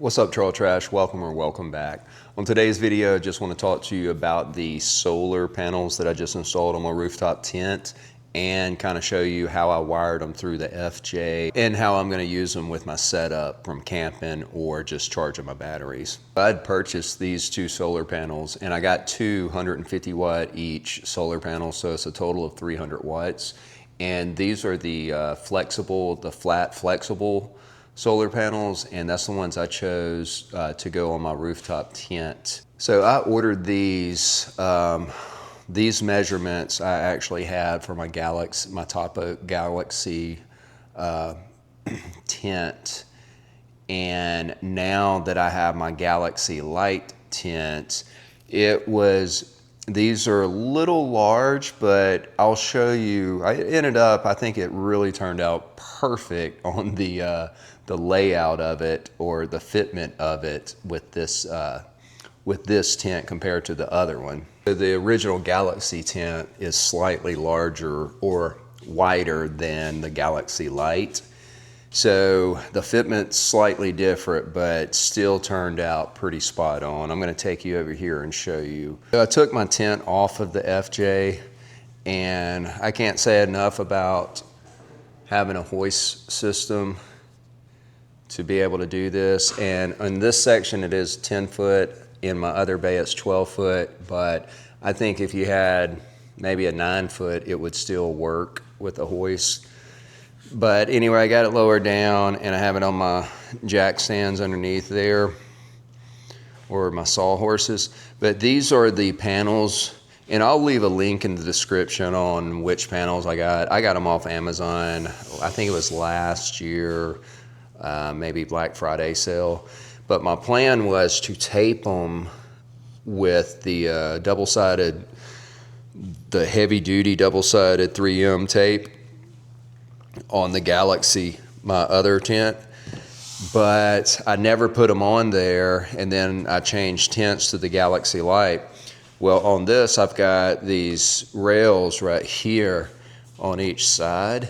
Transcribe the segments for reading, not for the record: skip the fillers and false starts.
What's up, Trail Trash? Welcome back. On today's video, I just want to talk to you about the solar panels that I just installed on my rooftop tent and kind of show you how I wired them through the FJ and how I'm going to use them with my setup from camping or just charging my batteries. I'd purchased these two solar panels and I got two 150 watt each solar panels, so it's a total of 300 watts. And these are the flat flexible solar panels, and that's the ones I chose to go on my rooftop tent. So I ordered these measurements I actually had for my Topo Galaxy tent, and now that I have my Galaxy Light tent, these are a little large, but I'll show you. I think it really turned out perfect on the layout of it, or the fitment of it with this tent compared to the other one. The original Galaxy tent is slightly larger or wider than the Galaxy Light. So the fitment's slightly different, but still turned out pretty spot on. I'm gonna take you over here and show you. So I took my tent off of the FJ, and I can't say enough about having a hoist system to be able to do this. And in this section, it is 10 foot. In my other bay, it's 12 foot. But I think if you had maybe a 9 foot, it would still work with a hoist. But anyway, I got it lowered down and I have it on my jack stands underneath there, or my sawhorses. But these are the panels, and I'll leave a link in the description on which panels I got. I got them off Amazon. I think it was last year, maybe Black Friday sale. But my plan was to tape them with the the heavy duty double-sided 3M tape on the Galaxy, my other tent, but I never put them on there, and then I changed tents to the Galaxy Light. Well, on this, I've got these rails right here on each side,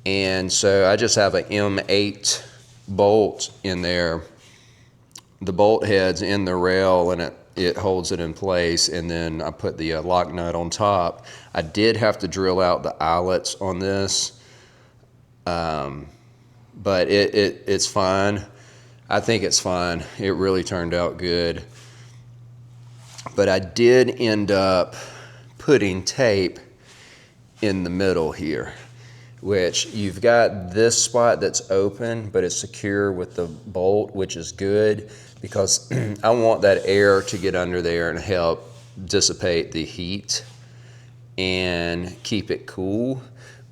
and so I just have an M8 bolt in there. The bolt head's in the rail, and it holds it in place, and then I put the lock nut on top. I did have to drill out the eyelets on this, but it's fine. I think it's fine. It really turned out good. But I did end up putting tape in the middle here, which you've got this spot that's open, but it's secure with the bolt, which is good because I want that air to get under there and help dissipate the heat and keep it cool.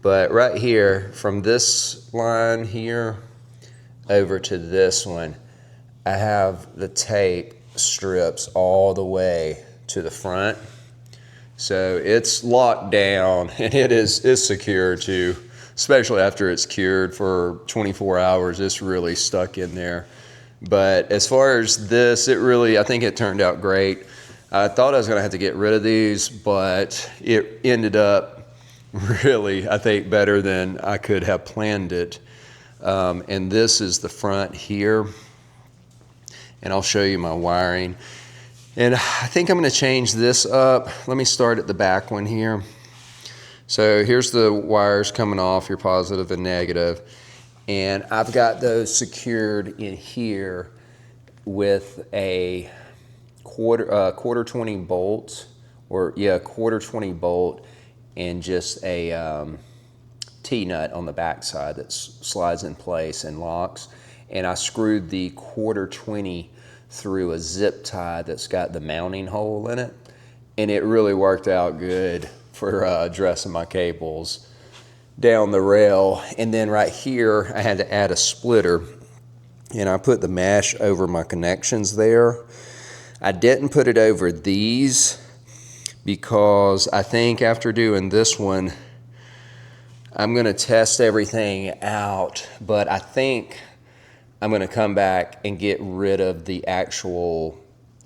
But right here, from this line here over to this one, I have the tape strips all the way to the front. So it's locked down, and it's secure too, especially after it's cured for 24 hours. It's really stuck in there. But as far as this, I think it turned out great. I thought I was gonna have to get rid of these, but it ended up really, I think, better than I could have planned it. And this is the front here, and I'll show you my wiring. And I think I'm gonna change this up. Let me start at the back one here. So here's the wires coming off, your positive and negative. And I've got those secured in here with a quarter 20 bolt, quarter 20 bolt, and just a T-nut on the back side that slides in place and locks. And I screwed the quarter 20 through a zip tie that's got the mounting hole in it. And it really worked out good for dressing my cables down the rail. And then right here, I had to add a splitter, and I put the mesh over my connections there. I didn't put it over these because I think after doing this one, I'm gonna test everything out, but I think I'm gonna come back and get rid of the actual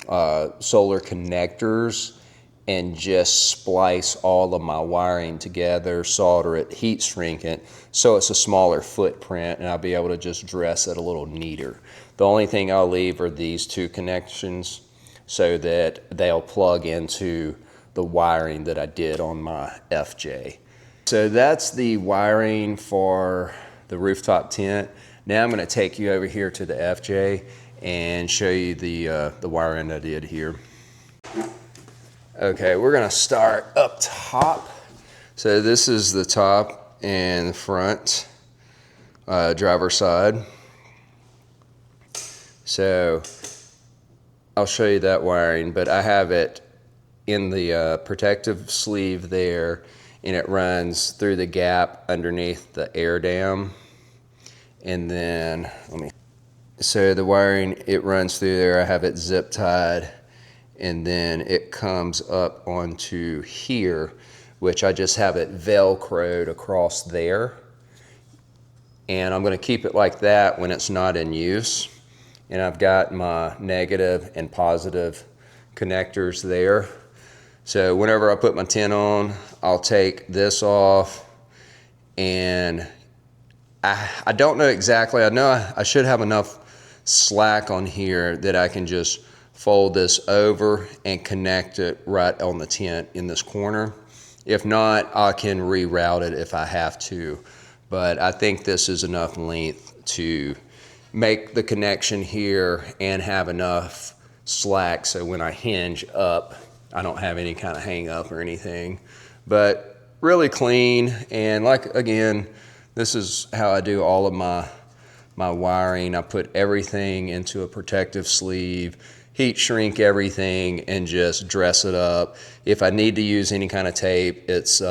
solar connectors and just splice all of my wiring together, solder it, heat shrink it, so it's a smaller footprint, and I'll be able to just dress it a little neater. The only thing I'll leave are these two connections so that they'll plug into the wiring that I did on my FJ. So that's the wiring for the rooftop tent. Now I'm going to take you over here to the FJ and show you the wiring I did here. Okay, we're going to start up top. So this is the top and the front driver's side. So I'll show you that wiring, but I have it in the protective sleeve there, and it runs through the gap underneath the air dam. And then so the wiring, it runs through there. I have it zip tied, and then it comes up onto here, which I just have it velcroed across there. And I'm going to keep it like that when it's not in use. And I've got my negative and positive connectors there. So whenever I put my tent on, I'll take this off, and I don't know exactly. I know I should have enough slack on here that I can just fold this over and connect it right on the tent in this corner. If not, I can reroute it if I have to. But I think this is enough length to make the connection here and have enough slack so when I hinge up, I don't have any kind of hang up or anything. But really clean, and like, again, this is how I do all of my wiring. I put everything into a protective sleeve, heat shrink everything, and just dress it up. If I need to use any kind of tape, it's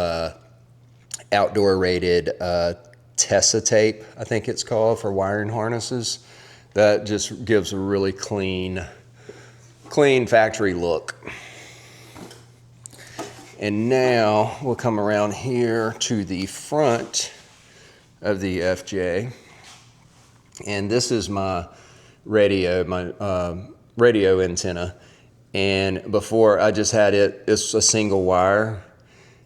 outdoor rated Tessa tape, I think it's called, for wiring harnesses. That just gives a really clean factory look. And now we'll come around here to the front of the FJ. And this is my radio, radio antenna. And before, I just had it's a single wire,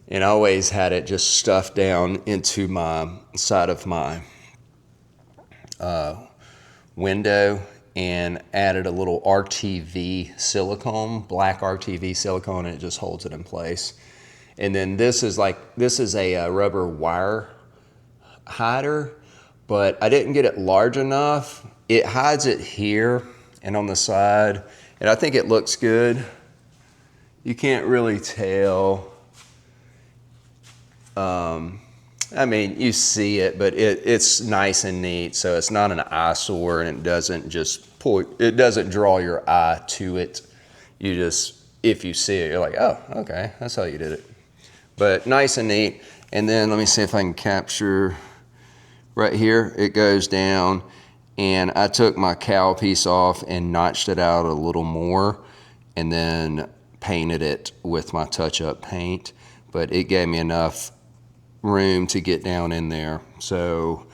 and I always had it just stuffed down into my side of my window, and added a little RTV silicone, black RTV silicone, and it just holds it in place. And then this is a rubber wire hider, but I didn't get it large enough. It hides it here and on the side, and I think it looks good. You can't really tell. I mean, you see it, but it's nice and neat, so it's not an eyesore, and it doesn't draw your eye to it. You just, if you see it, you're like, oh, okay, that's how you did it. But nice and neat. And then let me see if I can capture right here. It goes down, and I took my cowl piece off and notched it out a little more, and then painted it with my touch-up paint. But it gave me enough room to get down in there. So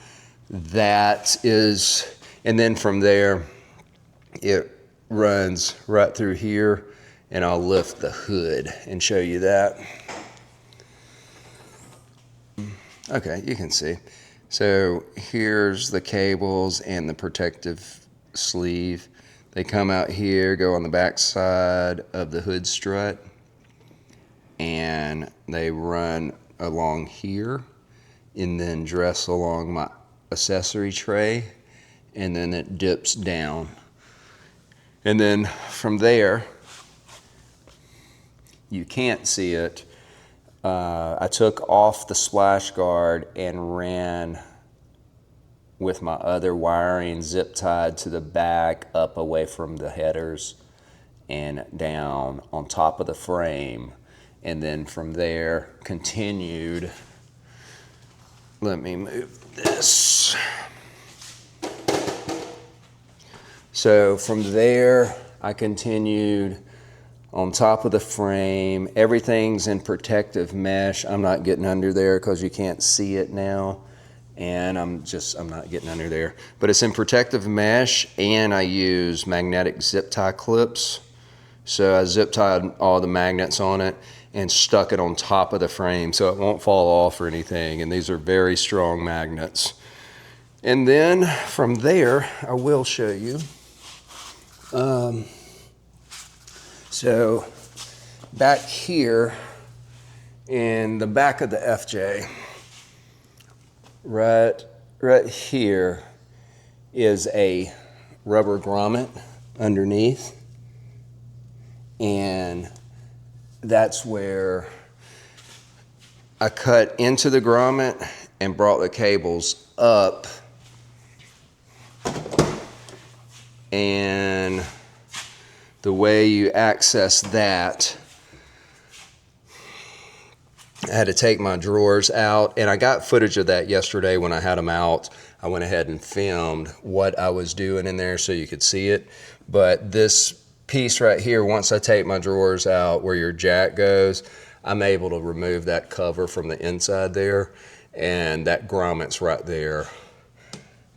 that is, and then from there it runs right through here, and I'll lift the hood and show you that. Okay, you can see. So here's the cables and the protective sleeve. They come out here, go on the back side of the hood strut, and they run along here, and then dress along my accessory tray, and then it dips down. And then from there, you can't see it. I took off the splash guard and ran with my other wiring zip tied to the back, up away from the headers and down on top of the frame. And then from there, continued. Let me move this. So from there, I continued on top of the frame. Everything's in protective mesh. I'm not getting under there because you can't see it now. And I'm not getting under there. But it's in protective mesh, and I use magnetic zip tie clips. So I zip tied all the magnets on it and stuck it on top of the frame so it won't fall off or anything. And these are very strong magnets. And then from there, I will show you. So back here in the back of the FJ, right here is a rubber grommet underneath, and that's where I cut into the grommet and brought the cables up, and the way you access that, I had to take my drawers out, and I got footage of that yesterday when I had them out. I went ahead and filmed what I was doing in there so you could see it. But this piece right here, once I take my drawers out where your jack goes, I'm able to remove that cover from the inside there, and that grommet's right there,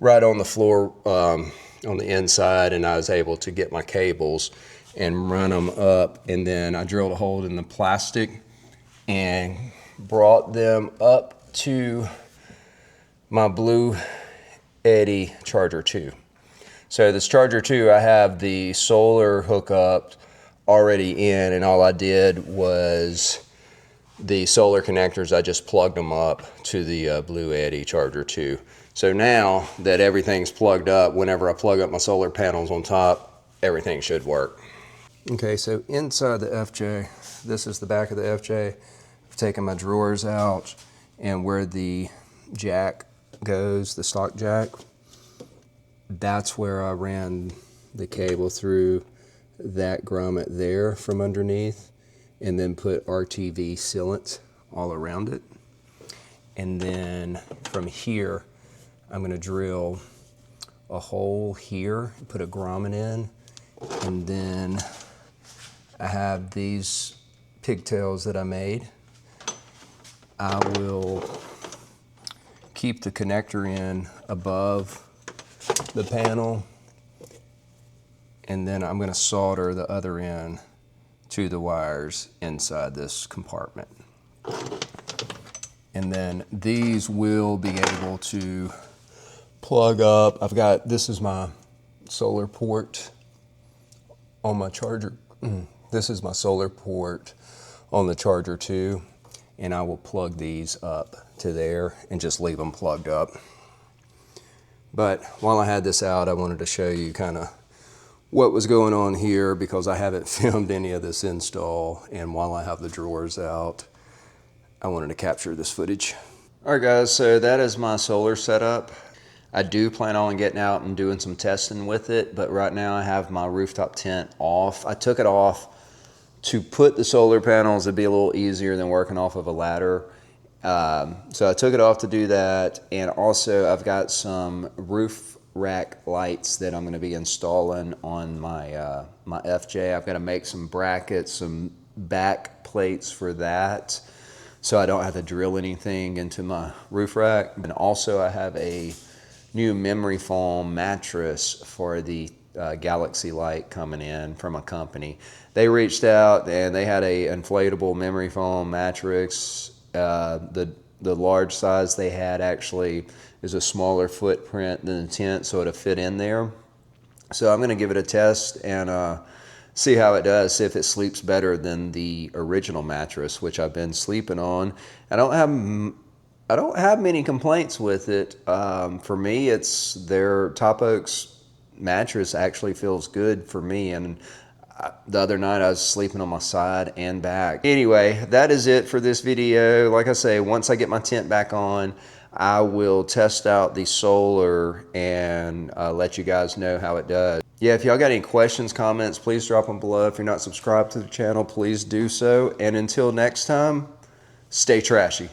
right on the floor on the inside, and I was able to get my cables and run them up, and then I drilled a hole in the plastic and brought them up to my Blue Eddy Charger 2. So this Charger 2, I have the solar hookup already in, and all I did was the solar connectors, I just plugged them up to the Blue Eddy Charger 2. So now that everything's plugged up, whenever I plug up my solar panels on top, everything should work. Okay, so inside the FJ, this is the back of the FJ. I've taken my drawers out, and where the jack goes, the stock jack, that's where I ran the cable through that grommet there from underneath, and then put RTV sealant all around it. And then from here, I'm going to drill a hole here, put a grommet in, and then I have these pigtails that I made. I will keep the connector in above the panel, and then I'm going to solder the other end to the wires inside this compartment. And then these will be able to plug up. This is my solar port on my charger. This is my solar port on the Charger 2, and I will plug these up to there and just leave them plugged up. But while I had this out, I wanted to show you kind of what was going on here, because I haven't filmed any of this install, and while I have the drawers out, I wanted to capture this footage. All right guys, so that is my solar setup. I do plan on getting out and doing some testing with it, but right now I have my rooftop tent off. I took it off to put the solar panels. It'd be a little easier than working off of a ladder. So I took it off to do that, and also I've got some roof rack lights that I'm going to be installing on my my FJ. I've got to make some brackets, some back plates for that, so I don't have to drill anything into my roof rack. And also I have a new memory foam mattress for the Galaxy Light coming in from a company. They reached out and they had a inflatable memory foam mattress. The large size they had actually is a smaller footprint than the tent, so it'll fit in there. So I'm going to give it a test and see how it does, see if it sleeps better than the original mattress, which I've been sleeping on. I don't have many complaints with it. For me, it's their Top Oaks mattress actually feels good for me, and the other night I was sleeping on my side and back. Anyway, that is it for this video. Like I say, once I get my tent back on, I will test out the solar and let you guys know how it does. Yeah, if y'all got any questions, comments, please drop them below. If you're not subscribed to the channel, please do so. And until next time, stay trashy.